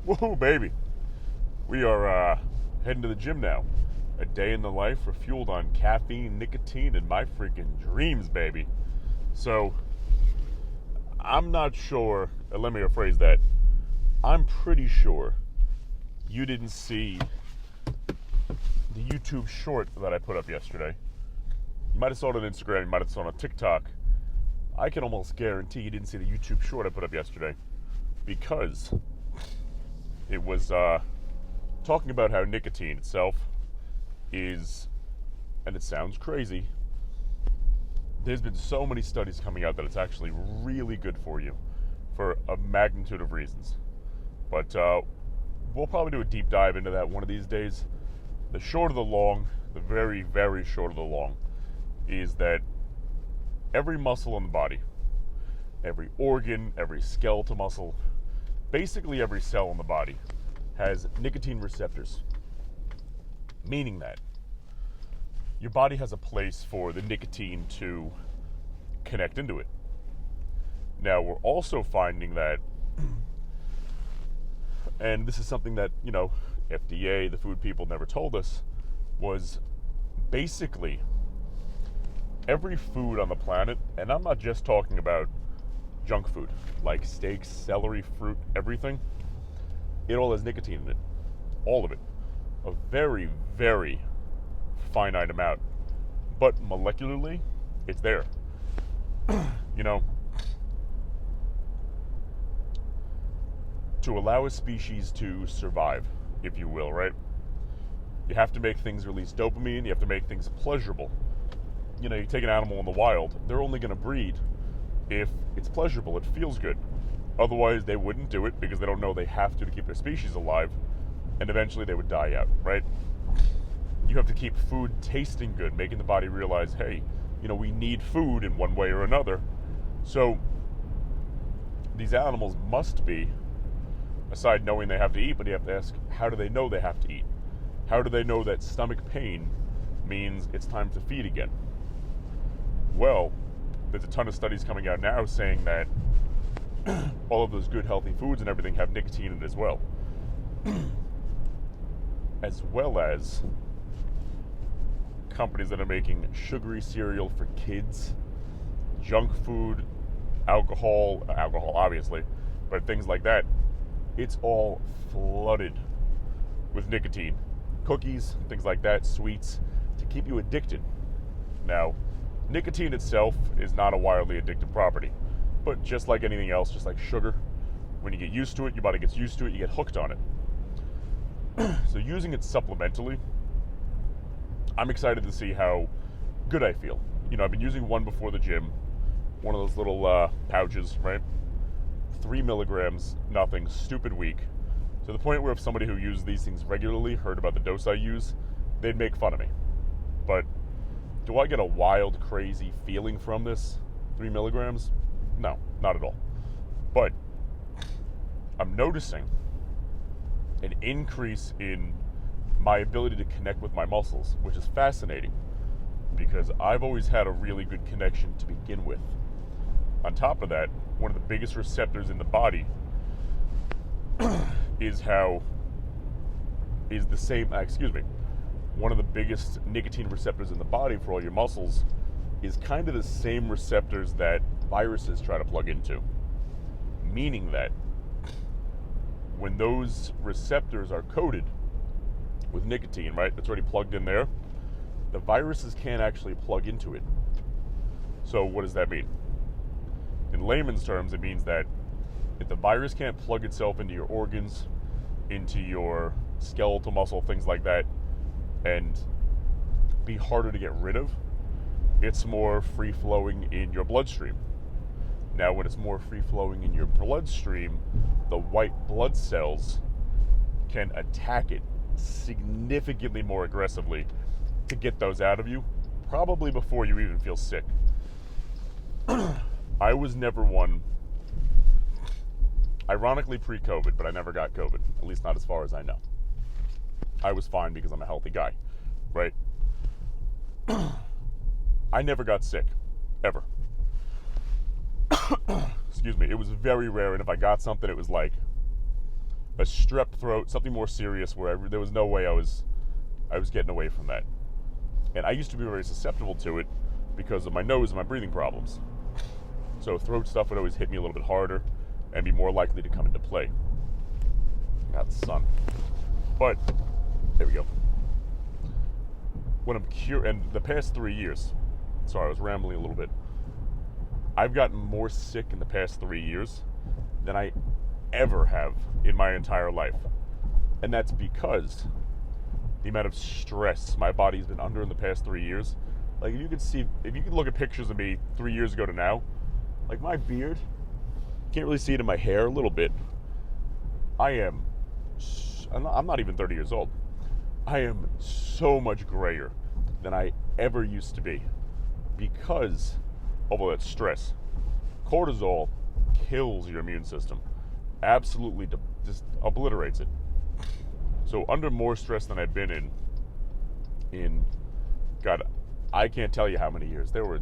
Woohoo, baby. We are heading to the gym now. A day in the life refueled on caffeine, nicotine, and my freaking dreams, baby. So, I'm not sure, let me rephrase that. I'm pretty sure you didn't see the YouTube short that I put up yesterday. You might have saw it on Instagram, you might have saw it on TikTok. I can almost guarantee you didn't see the YouTube short I put up yesterday because it was talking about how nicotine itself is, and it sounds crazy, there's been so many studies coming out that it's actually really good for you for a magnitude of reasons. But we'll probably do a deep dive into that one of these days. The short of the long, the very, very short of the long, is that every muscle in the body, every organ, every skeletal muscle, basically every cell in the body has nicotine receptors, meaning that your body has a place for the nicotine to connect into it. Now, we're also finding that, and this is something that, FDA, the food people never told us, was basically every food on the planet, and I'm not just talking about junk food, like steaks, celery, fruit, everything, it all has nicotine in it. All of it. A very, very finite amount. But molecularly, it's there. To allow a species to survive, if you will, right? You have to make things release dopamine, you have to make things pleasurable. You take an animal in the wild, they're only going to breed if it's pleasurable, it feels good. Otherwise, they wouldn't do it because they don't know they have to keep their species alive, and eventually they would die out, right? You have to keep food tasting good, making the body realize, hey, we need food in one way or another. So these animals must be, aside knowing they have to eat, but you have to ask, how do they know they have to eat? How do they know that stomach pain means it's time to feed again? Well, there's a ton of studies coming out now saying that all of those good healthy foods and everything have nicotine in it as well. As well as companies that are making sugary cereal for kids, junk food, alcohol obviously, but things like that. It's all flooded with nicotine. Cookies, things like that, sweets, to keep you addicted. Now, nicotine itself is not a wildly addictive property, but just like anything else, just like sugar, when you get used to it, your body gets used to it, you get hooked on it. So using it supplementally, I'm excited to see how good I feel. I've been using one before the gym, one of those little pouches, right? 3 milligrams, nothing, stupid weak. To the point where if somebody who used these things regularly heard about the dose I use, they'd make fun of me. But do I get a wild, crazy feeling from this 3 milligrams? No, not at all. But I'm noticing an increase in my ability to connect with my muscles, which is fascinating because I've always had a really good connection to begin with. On top of that, one of the biggest receptors in the body one of the biggest nicotine receptors in the body for all your muscles is kind of the same receptors that viruses try to plug into. Meaning that when those receptors are coated with nicotine, right, that's already plugged in there, the viruses can't actually plug into it. So what does that mean? In layman's terms, it means that if the virus can't plug itself into your organs, into your skeletal muscle, things like that, and be harder to get rid of, it's more free-flowing in your bloodstream. Now, when it's more free-flowing in your bloodstream, the white blood cells can attack it significantly more aggressively to get those out of you, probably before you even feel sick. I was never one, ironically pre-COVID, but I never got COVID, at least not as far as I know. I was fine because I'm a healthy guy, right? I never got sick, ever. Excuse me, it was very rare, and if I got something, it was like a strep throat, something more serious, where there was no way I was getting away from that. And I used to be very susceptible to it because of my nose and my breathing problems. So throat stuff would always hit me a little bit harder and be more likely to come into play. Got the sun. But, there we go. When I'm cured, and the past 3 years, sorry, I was rambling a little bit. I've gotten more sick in the past 3 years than I ever have in my entire life. And that's because the amount of stress my body's been under in the past 3 years. Like, if you could look at pictures of me 3 years ago to now, like my beard, you can't really see it in my hair a little bit. I'm not even 30 years old. I am so much grayer than I ever used to be because of all that stress. Cortisol kills your immune system. Absolutely just obliterates it. So under more stress than I've been in God, I can't tell you how many years. There were,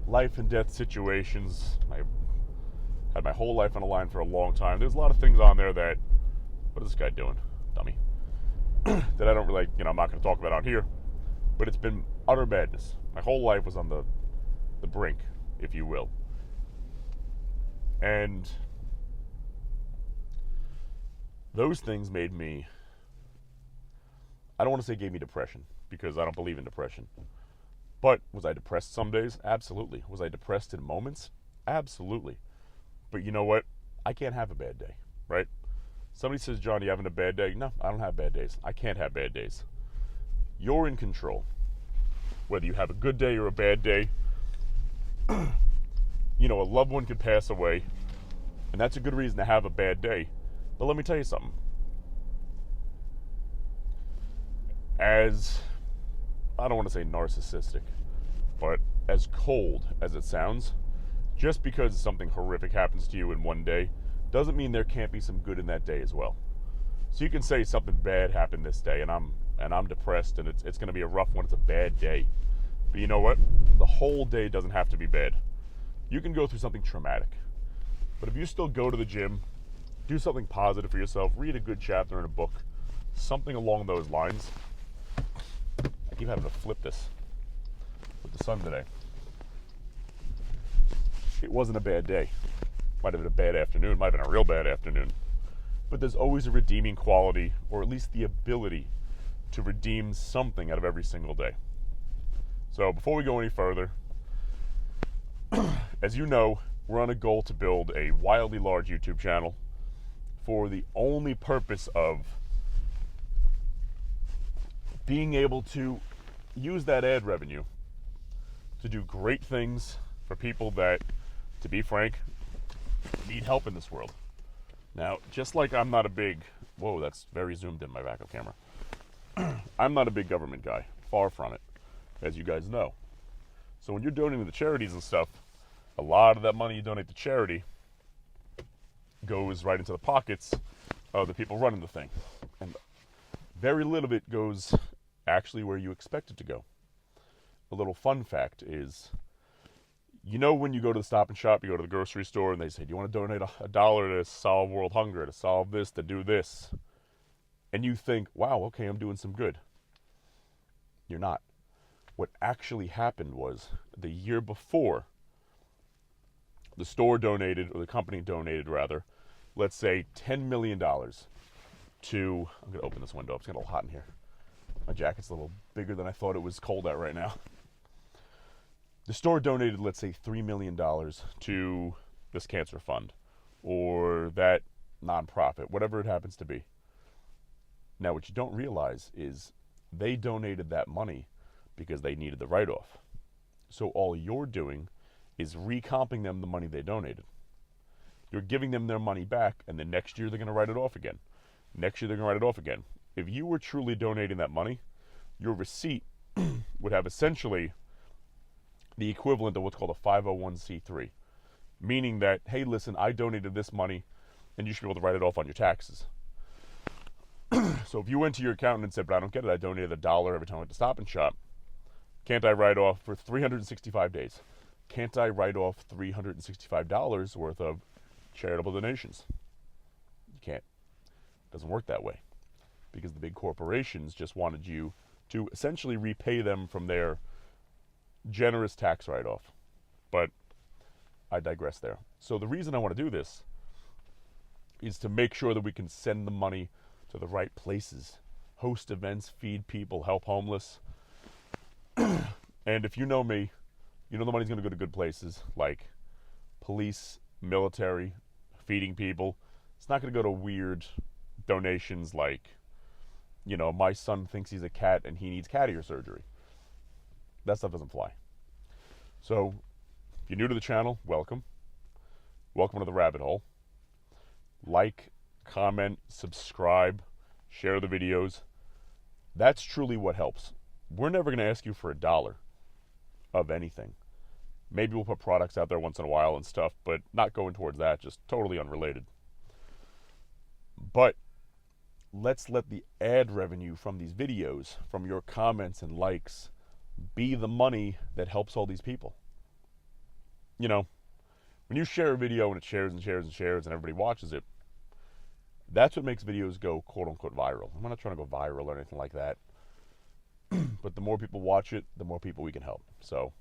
life and death situations. I had my whole life on the line for a long time. There's a lot of things on there that, what is this guy doing, dummy? That I don't really, I'm not going to talk about on here. But it's been utter madness. My whole life was on the brink, if you will. And those things made me, I don't want to say gave me depression, because I don't believe in depression. But was I depressed some days? Absolutely. Was I depressed in moments? Absolutely. But you know what? I can't have a bad day, right? Somebody says, John, you having a bad day? No, I don't have bad days. I can't have bad days. You're in control. Whether you have a good day or a bad day, a loved one could pass away, and that's a good reason to have a bad day. But let me tell you something. As, I don't want to say narcissistic, but as cold as it sounds, just because something horrific happens to you in one day doesn't mean there can't be some good in that day as well. So you can say something bad happened this day, and I'm depressed, and it's going to be a rough one. It's a bad day. But you know what? The whole day doesn't have to be bad. You can go through something traumatic. But if you still go to the gym, do something positive for yourself, read a good chapter in a book, something along those lines. I keep having to flip this with the sun today. It wasn't a bad day. Might have been a bad afternoon, might have been a real bad afternoon. But there's always a redeeming quality, or at least the ability to redeem something out of every single day. So before we go any further, as you know, we're on a goal to build a wildly large YouTube channel for the only purpose of being able to use that ad revenue to do great things for people that, to be frank, need help in this world. Now, just like I'm not a big, whoa, that's very zoomed in, my backup camera. I'm not a big government guy, far from it, as you guys know. So when you're donating to charities and stuff, a lot of that money you donate to charity goes right into the pockets of the people running the thing. And very little of it goes actually where you expect it to go. A little fun fact is, when you go to the Stop and Shop, you go to the grocery store, and they say, do you want to donate $1 to solve world hunger, to solve this, to do this? And you think, wow, okay, I'm doing some good. You're not. What actually happened was, the year before, the store donated, or the company donated rather, let's say $10 million to, I'm going to open this window, it's getting a little hot in here. My jacket's a little bigger than I thought it was cold out right now. The store donated, let's say, $3 million to this cancer fund or that nonprofit, whatever it happens to be. Now, what you don't realize is they donated that money because they needed the write-off. So all you're doing is recomping them the money they donated. You're giving them their money back, and then next year they're going to write it off again. Next year they're going to write it off again. If you were truly donating that money, your receipt would have essentially the equivalent of what's called a 501c3, meaning that, hey, listen, I donated this money, and you should be able to write it off on your taxes. So if you went to your accountant and said, but I don't get it, I donated $1 every time I went to Stop and Shop, can't I write off for 365 days? Can't I write off $365 worth of charitable donations? You can't. It doesn't work that way because the big corporations just wanted you to essentially repay them from their generous tax write-off. But I digress there. So the reason I want to do this is to make sure that we can send the money to the right places, host events, feed people, help homeless. And if you know me, you know the money's going to go to good places like police, military, feeding people. It's not going to go to weird donations like, you know, my son thinks he's a cat and he needs cat ear surgery. That stuff doesn't fly. So, if you're new to the channel, welcome. Welcome to the rabbit hole. Like, comment, subscribe, share the videos. That's truly what helps. We're never going to ask you for $1 of anything. Maybe we'll put products out there once in a while and stuff, but not going towards that, just totally unrelated. But let's let the ad revenue from these videos, from your comments and likes, be the money that helps all these people. You know, when you share a video and it shares and shares and shares and everybody watches it, that's what makes videos go quote-unquote viral. I'm not trying to go viral or anything like that. But the more people watch it, the more people we can help. So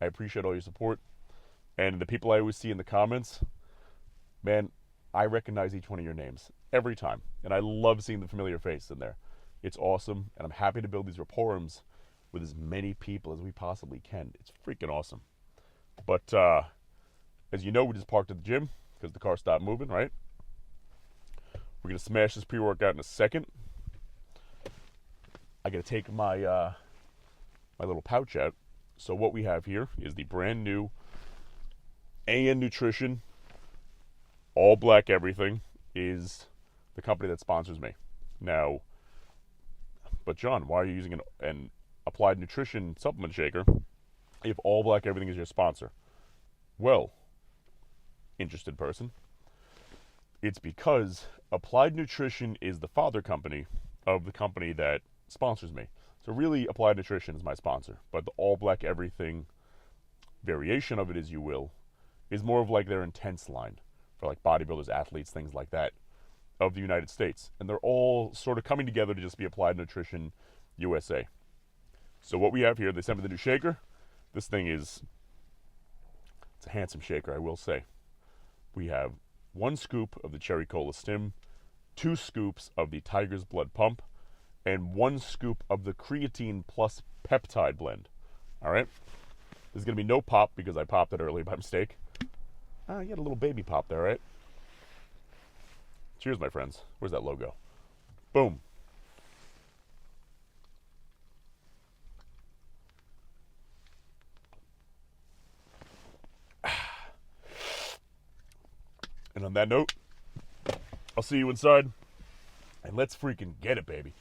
I appreciate all your support. And the people I always see in the comments, man, I recognize each one of your names every time. And I love seeing the familiar face in there. It's awesome. And I'm happy to build these rapporums with as many people as we possibly can. It's freaking awesome. But as you know, we just parked at the gym because the car stopped moving, right? We're going to smash this pre-workout in a second. I got to take my my little pouch out. So what we have here is the brand new AN Nutrition, all black everything, is the company that sponsors me. Now, but John, why are you using an Applied Nutrition supplement shaker if all black everything is your sponsor? Well, interested person, it's because Applied Nutrition is the father company of the company that sponsors me. So really, Applied Nutrition is my sponsor, but the all black everything variation of it, as you will, is more of like their intense line for like bodybuilders, athletes, things like that of the United States. And they're all sort of coming together to just be Applied Nutrition USA. So what we have here, they sent me the new shaker. This thing is, it's a handsome shaker, I will say. We have 1 scoop of the Cherry Cola Stim, 2 scoops of the Tiger's Blood Pump, and 1 scoop of the Creatine Plus Peptide Blend. All right? There's going to be no pop because I popped it early by mistake. Ah, you had a little baby pop there, right? Cheers, my friends. Where's that logo? Boom. And on that note, I'll see you inside, and let's freaking get it, baby.